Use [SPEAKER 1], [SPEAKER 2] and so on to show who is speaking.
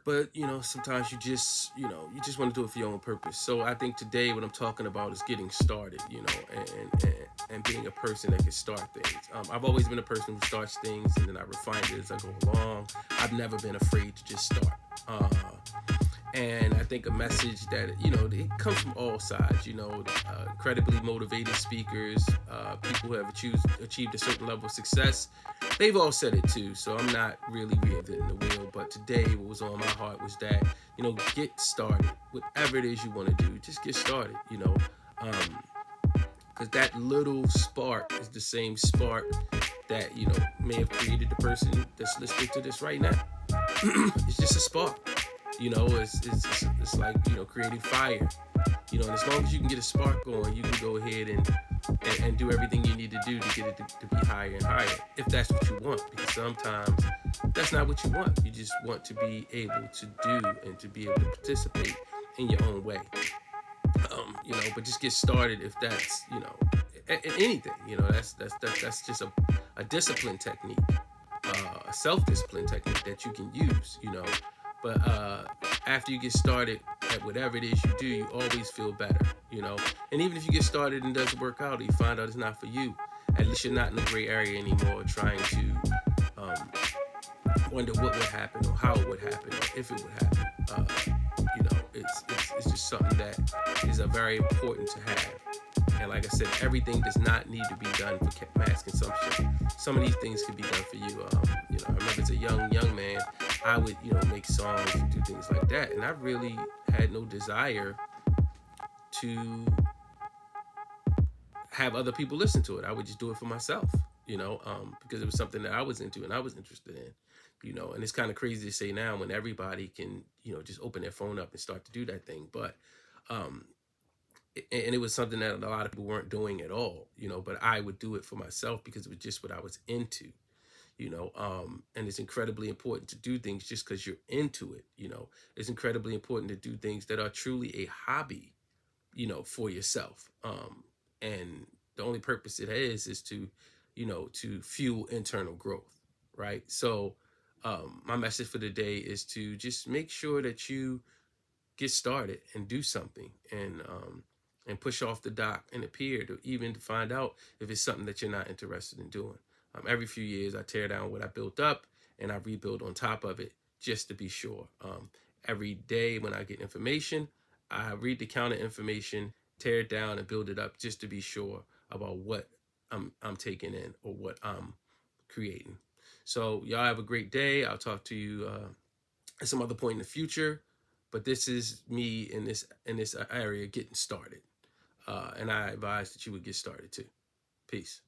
[SPEAKER 1] but sometimes you just want to do it for your own purpose. So I think today what I'm talking about is getting started, and being a person that can start things. I've always been a person who starts things and then I refine it as I go along. I've never been afraid to just start. And I think a message that it comes from all sides. Incredibly motivated speakers, people who have achieved a certain level of success. They've all said it too. So I'm not really reinventing the wheel. But today, what was on my heart was that get started. Whatever it is you want to do, just get started. Um, because that little spark is the same spark that may have created the person that's listening to this right now. It's just a spark. It's like creating fire. And as long as you can get a spark going, you can go ahead and do everything you need to do to get it to be higher and higher, if that's what you want. Because sometimes that's not what you want. You just want to be able to do and to be able to participate in your own way. But just get started if that's anything. That's just a discipline technique, a self-discipline technique that you can use. But after you get started at whatever it is you do, you always feel better. And even if you get started and it doesn't work out, or you find out it's not for you, at least you're not in the gray area anymore, trying to um, wonder what would happen or how it would happen or if it would happen. It's just something that is a very important to have. And like I said, everything does not need to be done for mass consumption. Some of these things can be done for you. I remember as a young man, I would make songs and do things like that, and I really had no desire to have other people listen to it. I would just do it for myself, because it was something that I was into and I was interested in. And it's kind of crazy to say now when everybody can just open their phone up and start to do that thing, but um, and it was something that a lot of people weren't doing at all, but I would do it for myself because it was just what I was into. And it's incredibly important to do things just because you're into it. It's incredibly important to do things that are truly a hobby, for yourself. And the only purpose it is to to fuel internal growth, right? So my message for the day is to just make sure that you get started and do something, and push off the dock and appear to even to find out if it's something that you're not interested in doing. Every few years, I tear down what I built up and I rebuild on top of it just to be sure. Every day when I get information, I read the counter information, tear it down, and build it up just to be sure about what I'm taking in or what I'm creating. So y'all have a great day. I'll talk to you at some other point in the future. But this is me in this area getting started, and I advise that you would get started too. Peace.